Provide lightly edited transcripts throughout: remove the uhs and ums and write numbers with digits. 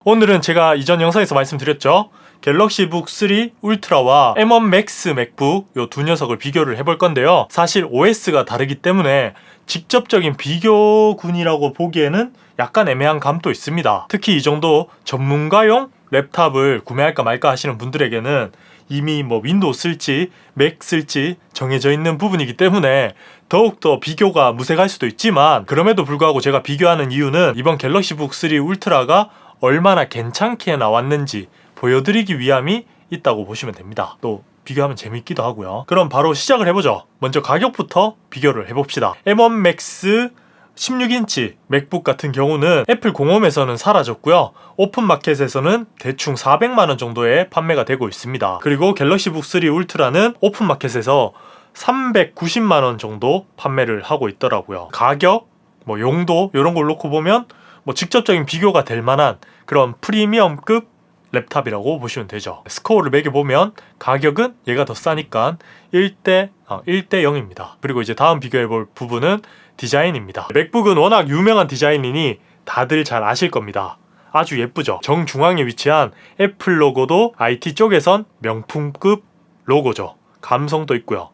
오늘은 제가 이전 영상에서 말씀드렸죠. 갤럭시북 3 울트라와 M1 맥스 맥북 요 두 녀석을 비교를 해볼 건데요. 사실 OS가 다르기 때문에 직접적인 비교군이라고 보기에는 약간 애매한 감도 있습니다. 특히 이 정도 전문가용 랩탑을 구매할까 말까 하시는 분들에게는 이미 윈도우 쓸지 맥 쓸지 정해져 있는 부분이기 때문에 더욱더 비교가 무색할 수도 있지만, 그럼에도 불구하고 제가 비교하는 이유는 이번 갤럭시북 3 울트라가 얼마나 괜찮게 나왔는지 보여드리기 위함이 있다고 보시면 됩니다. 또 비교하면 재밌기도 하고요. 그럼 바로 시작을 해보죠. 먼저 가격부터 비교를 해봅시다. M1 맥스 16인치 맥북 같은 경우는 애플 공홈에서는 사라졌고요. 오픈마켓에서는 대충 400만원 정도에 판매가 되고 있습니다. 그리고 갤럭시북 3 울트라는 오픈마켓에서 390만원 정도 판매를 하고 있더라고요. 가격, 용도 이런 걸 놓고 보면 직접적인 비교가 될 만한 그런 프리미엄급 랩탑이라고 보시면 되죠. 스코어를 매겨보면 가격은 얘가 더 싸니까 1대 0입니다. 그리고 이제 다음 비교해볼 부분은 디자인입니다. 맥북은 워낙 유명한 디자인이니 다들 잘 아실 겁니다. 아주 예쁘죠. 정중앙에 위치한 애플 로고도 IT 쪽에선 명품급 로고죠. 감성도 있고요.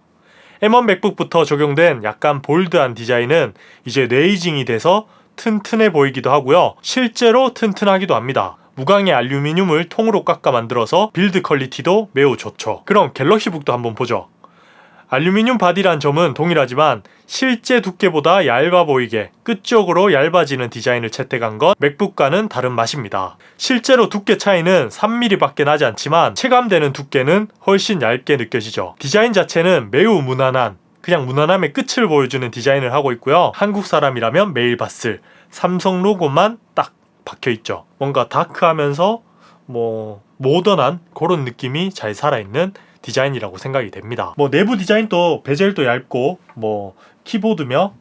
M1 맥북부터 적용된 약간 볼드한 디자인은 이제 레이징이 돼서 튼튼해 보이기도 하고요. 실제로 튼튼하기도 합니다. 무광의 알루미늄을 통으로 깎아 만들어서 빌드 퀄리티도 매우 좋죠. 그럼 갤럭시북도 한번 보죠. 알루미늄 바디란 점은 동일하지만 실제 두께보다 얇아 보이게 끝쪽으로 얇아지는 디자인을 채택한 건 맥북과는 다른 맛입니다. 실제로 두께 차이는 3mm 밖에 나지 않지만 체감되는 두께는 훨씬 얇게 느껴지죠. 디자인 자체는 매우 무난한, 그냥 무난함의 끝을 보여주는 디자인을 하고 있고요. 한국 사람이라면 매일 봤을 삼성 로고만 딱 박혀있죠. 뭔가 다크하면서 모던한 그런 느낌이 잘 살아있는 디자인이라고 생각이 됩니다. 내부 디자인도 베젤도 얇고 키보드며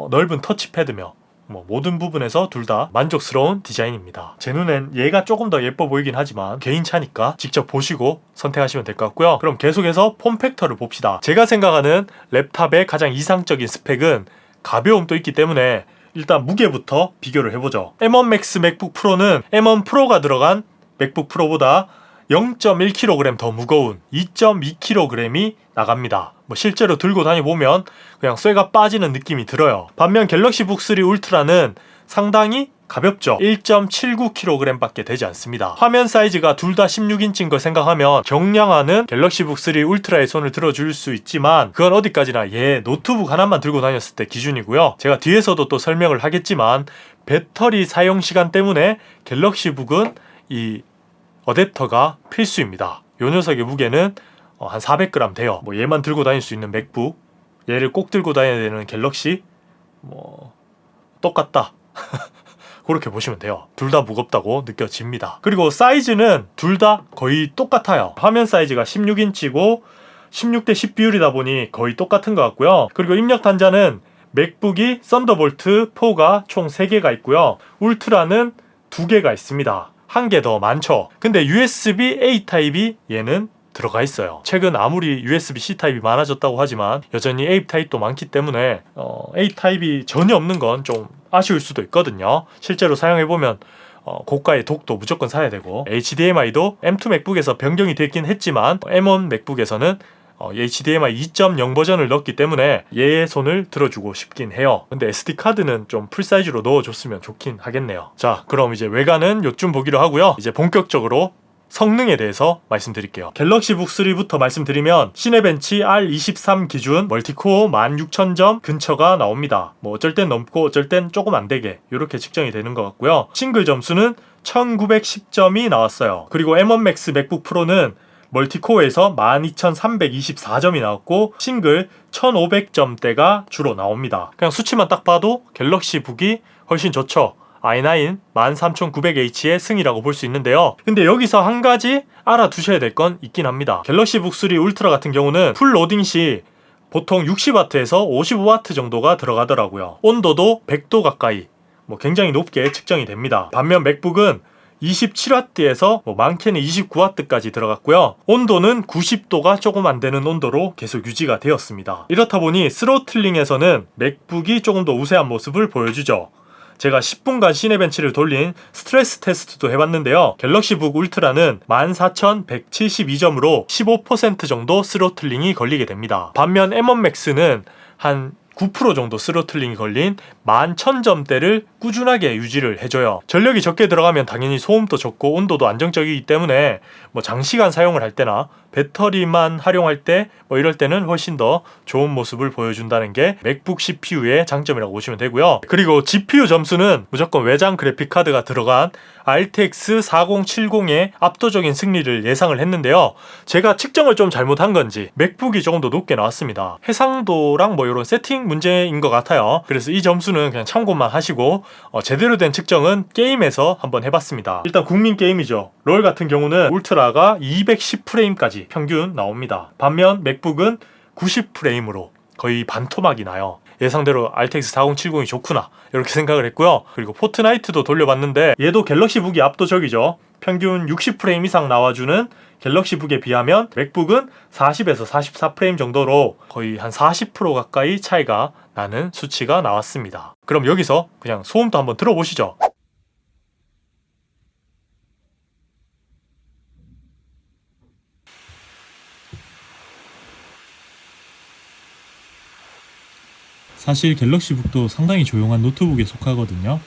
넓은 터치패드며 모든 부분에서 둘 다 만족스러운 디자인입니다. 제 눈엔 얘가 조금 더 예뻐 보이긴 하지만 개인차니까 직접 보시고 선택하시면 될 것 같고요. 그럼 계속해서 폼팩터를 봅시다. 제가 생각하는 랩탑의 가장 이상적인 스펙은 가벼움도 있기 때문에 일단 무게부터 비교를 해보죠. M1 맥스 맥북 프로는 M1 프로가 들어간 맥북 프로보다 0.1kg 더 무거운 2.2kg이 나갑니다. 실제로 들고 다녀보면 그냥 쇠가 빠지는 느낌이 들어요. 반면 갤럭시북 3 울트라는 상당히 가볍죠. 1.79kg 밖에 되지 않습니다. 화면 사이즈가 둘 다 16인치인 걸 생각하면 경량화는 갤럭시북 3 울트라의 손을 들어줄 수 있지만 그건 어디까지나 얘 노트북 하나만 들고 다녔을 때 기준이고요. 제가 뒤에서도 또 설명을 하겠지만 배터리 사용 시간 때문에 갤럭시북은 이 어댑터가 필수입니다. 이 녀석의 무게는 한 400g 돼요. 얘만 들고 다닐 수 있는 맥북, 얘를 꼭 들고 다녀야 되는 갤럭시, 똑같다. 그렇게 보시면 돼요. 둘 다 무겁다고 느껴집니다. 그리고 사이즈는 둘 다 거의 똑같아요. 화면 사이즈가 16인치고 16대 10 비율이다 보니 거의 똑같은 것 같고요. 그리고 입력 단자는 맥북이 썬더볼트 4가 총 3개가 있고요. 울트라는 2개가 있습니다. 한 개 더 많죠. 근데 USB-A 타입이 얘는 들어가 있어요. 최근 아무리 USB-C 타입이 많아졌다고 하지만 여전히 A 타입도 많기 때문에 A 타입이 전혀 없는 건 좀 아쉬울 수도 있거든요. 실제로 사용해보면 고가의 독도 무조건 사야 되고, HDMI도 M2 맥북에서 변경이 됐긴 했지만 M1 맥북에서는 HDMI 2.0 버전을 넣었기 때문에 얘의 손을 들어주고 싶긴 해요. 근데 SD카드는 좀 풀사이즈로 넣어줬으면 좋긴 하겠네요. 자, 그럼 이제 외관은 요쯤 보기로 하고요. 이제 본격적으로 성능에 대해서 말씀드릴게요. 갤럭시북 3부터 말씀드리면 시네벤치 R23 기준 멀티코어 16000점 근처가 나옵니다. 어쩔 땐 넘고 어쩔 땐 조금 안 되게 이렇게 측정이 되는 것 같고요. 싱글 점수는 1910점이 나왔어요. 그리고 M1 맥스 맥북 프로는 멀티코어에서 12324점이 나왔고 싱글 1500점대가 주로 나옵니다. 그냥 수치만 딱 봐도 갤럭시북이 훨씬 좋죠. i9 13900H의 승이라고 볼 수 있는데요. 근데 여기서 한 가지 알아두셔야 될 건 있긴 합니다. 갤럭시북 3 울트라 같은 경우는 풀 로딩 시 보통 60W에서 55W 정도가 들어가더라고요. 온도도 100도 가까이 굉장히 높게 측정이 됩니다. 반면 맥북은 27W에서 많게는 29W까지 들어갔고요. 온도는 90도가 조금 안 되는 온도로 계속 유지가 되었습니다. 이렇다 보니 스로틀링에서는 맥북이 조금 더 우세한 모습을 보여주죠. 제가 10분간 시네벤치를 돌린 스트레스 테스트도 해봤는데요. 갤럭시북 울트라는 14,172점으로 15% 정도 스로틀링이 걸리게 됩니다. 반면 M1 맥스는 한 9% 정도 스로틀링이 걸린 11,000점대를 꾸준하게 유지를 해줘요. 전력이 적게 들어가면 당연히 소음도 적고 온도도 안정적이기 때문에 뭐 장시간 사용을 할 때나 배터리만 활용할 때 뭐 이럴 때는 훨씬 더 좋은 모습을 보여준다는 게 맥북 CPU의 장점이라고 보시면 되고요. 그리고 GPU 점수는 무조건 외장 그래픽카드가 들어간 RTX 4070의 압도적인 승리를 예상을 했는데요. 제가 측정을 좀 잘못한 건지 맥북이 조금 더 높게 나왔습니다. 해상도랑 뭐 이런 세팅 문제인 것 같아요. 그래서 이 점수는 그냥 참고만 하시고 제대로 된 측정은 게임에서 한번 해봤습니다. 일단 국민 게임이죠. 롤 같은 경우는 울트라가 210프레임까지 평균 나옵니다. 반면 맥북은 90프레임으로 거의 반토막이 나요. 예상대로 RTX 4070이 좋구나 이렇게 생각을 했고요. 그리고 포트나이트도 돌려봤는데 얘도 갤럭시북이 압도적이죠. 평균 60프레임 이상 나와주는 갤럭시북에 비하면 맥북은 40에서 44프레임 정도로 거의 한 40% 가까이 차이가 나는 수치가 나왔습니다. 그럼 여기서 그냥 소음도 한번 들어보시죠. 사실 갤럭시북도 상당히 조용한 노트북에 속하거든요.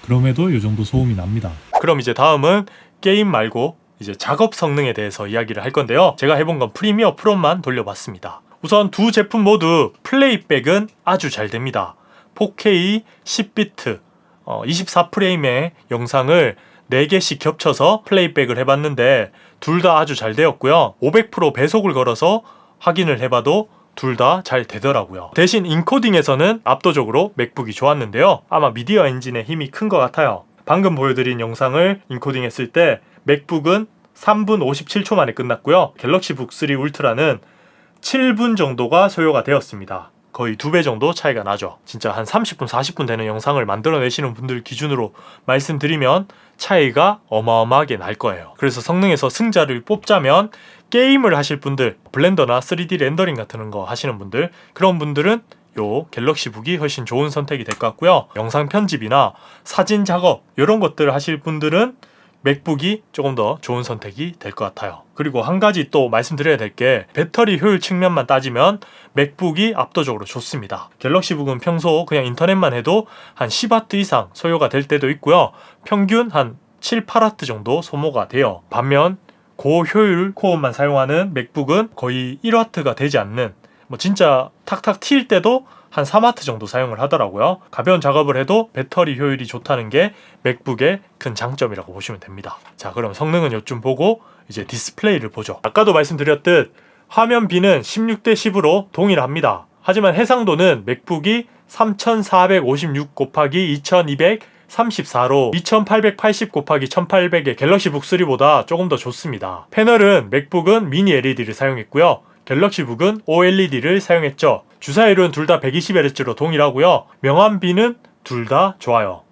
그럼에도 이 정도 소음이 납니다. 그럼 이제 다음은 게임 말고 이제 작업 성능에 대해서 이야기를 할 건데요. 제가 해본 건 프리미어 프로만 돌려봤습니다. 우선 두 제품 모두 플레이백은 아주 잘 됩니다. 4K 10비트 24프레임의 영상을 4개씩 겹쳐서 플레이백을 해봤는데 둘 다 아주 잘 되었고요. 500% 배속을 걸어서 확인을 해봐도 둘 다 잘 되더라고요. 대신 인코딩에서는 압도적으로 맥북이 좋았는데요. 아마 미디어 엔진의 힘이 큰 것 같아요. 방금 보여드린 영상을 인코딩했을 때 맥북은 3분 57초 만에 끝났고요. 갤럭시북 3 울트라는 7분 정도가 소요가 되었습니다. 거의 2배 정도 차이가 나죠. 진짜 한 30분 40분 되는 영상을 만들어내시는 분들 기준으로 말씀드리면 차이가 어마어마하게 날 거예요. 그래서 성능에서 승자를 뽑자면 게임을 하실 분들, 블렌더나 3D 렌더링 같은 거 하시는 분들, 그런 분들은 요 갤럭시북이 훨씬 좋은 선택이 될 것 같고요. 영상 편집이나 사진 작업 이런 것들 하실 분들은 맥북이 조금 더 좋은 선택이 될 것 같아요. 그리고 한 가지 또 말씀드려야 될 게 배터리 효율 측면만 따지면 맥북이 압도적으로 좋습니다. 갤럭시북은 평소 그냥 인터넷만 해도 한 10W 이상 소요가 될 때도 있고요. 평균 한 7, 8W 정도 소모가 돼요. 반면 고효율 코어만 사용하는 맥북은 거의 1W가 되지 않는 뭐 진짜 탁탁 튈 때도 한 3W 정도 사용을 하더라고요. 가벼운 작업을 해도 배터리 효율이 좋다는 게 맥북의 큰 장점이라고 보시면 됩니다. 자, 그럼 성능은 요쯤 보고 이제 디스플레이를 보죠. 아까도 말씀드렸듯 화면 비는 16대 10으로 동일합니다. 하지만 해상도는 맥북이 3456 곱하기 2234로 2880 곱하기 1800의 갤럭시북 3보다 조금 더 좋습니다. 패널은 맥북은 미니 LED를 사용했고요. 갤럭시북은 OLED를 사용했죠. 주사율은 둘 다 120Hz로 동일하고요. 명암비는 둘 다 좋아요.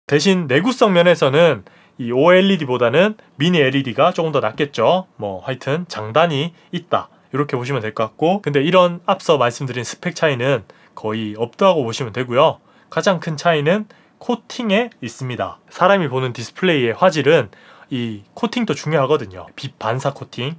대신 내구성 면에서는 이 OLED보다는 미니 LED가 조금 더 낫겠죠. 뭐 하여튼 장단이 있다 이렇게 보시면 될 것 같고, 근데 이런 앞서 말씀드린 스펙 차이는 거의 없다고 보시면 되고요. 가장 큰 차이는 코팅에 있습니다. 사람이 보는 디스플레이의 화질은 이 코팅도 중요하거든요. 빛 반사 코팅.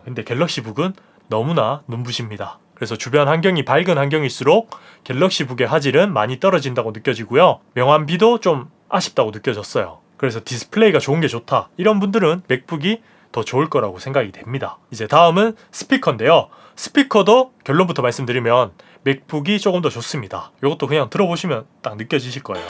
근데 갤럭시북은 너무나 눈부십니다. 그래서 주변 환경이 밝은 환경일수록 갤럭시북의 화질은 많이 떨어진다고 느껴지고요. 명암비도 좀 아쉽다고 느껴졌어요. 그래서 디스플레이가 좋은 게 좋다, 이런 분들은 맥북이 더 좋을 거라고 생각이 됩니다. 이제 다음은 스피커인데요. 스피커도 결론부터 말씀드리면 맥북이 조금 더 좋습니다. 이것도 그냥 들어보시면 딱 느껴지실 거예요.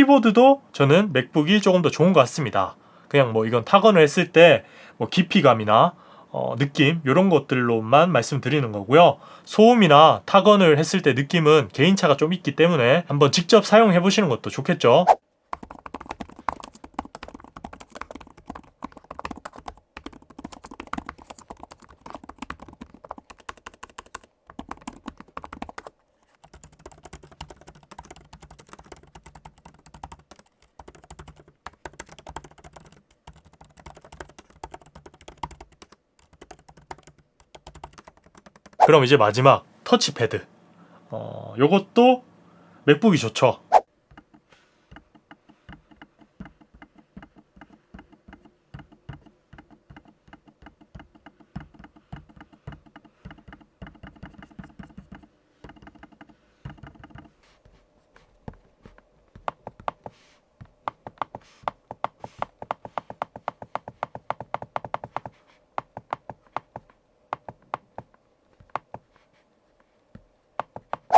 키보드도 저는 맥북이 조금 더 좋은 것 같습니다. 그냥 뭐 이건 타건을 했을 때 뭐 깊이감이나 느낌 이런 것들로만 말씀드리는 거고요. 소음이나 타건을 했을 때 느낌은 개인차가 좀 있기 때문에 한번 직접 사용해 보시는 것도 좋겠죠. 그럼 이제 마지막 터치패드. 요것도 맥북이 좋죠.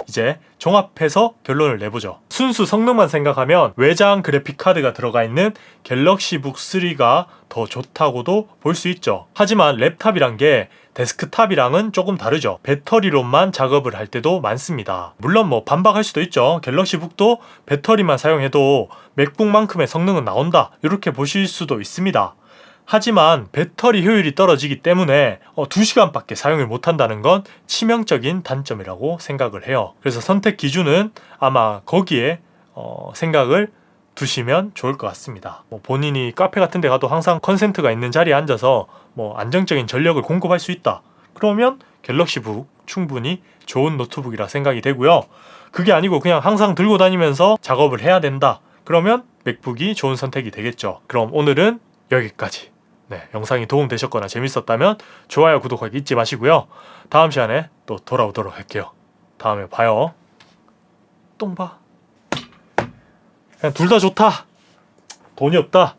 이제 종합해서 결론을 내보죠. 순수 성능만 생각하면 외장 그래픽 카드가 들어가 있는 갤럭시북 3가 더 좋다고도 볼 수 있죠. 하지만 랩탑이란 게 데스크탑이랑은 조금 다르죠. 배터리로만 작업을 할 때도 많습니다. 물론 뭐 반박할 수도 있죠. 갤럭시북도 배터리만 사용해도 맥북만큼의 성능은 나온다, 이렇게 보실 수도 있습니다. 하지만 배터리 효율이 떨어지기 때문에 2시간밖에 사용을 못한다는 건 치명적인 단점이라고 생각을 해요. 그래서 선택 기준은 아마 거기에 생각을 두시면 좋을 것 같습니다. 본인이 카페 같은 데 가도 항상 컨센트가 있는 자리에 앉아서 안정적인 전력을 공급할 수 있다, 그러면 갤럭시북 충분히 좋은 노트북이라 생각이 되고요. 그게 아니고 그냥 항상 들고 다니면서 작업을 해야 된다, 그러면 맥북이 좋은 선택이 되겠죠. 그럼 오늘은 여기까지. 네, 영상이 도움되셨거나 재밌었다면 좋아요, 구독하기 잊지 마시고요. 다음 시간에 또 돌아오도록 할게요. 다음에 봐요. 똥 봐. 그냥 둘 다 좋다. 돈이 없다.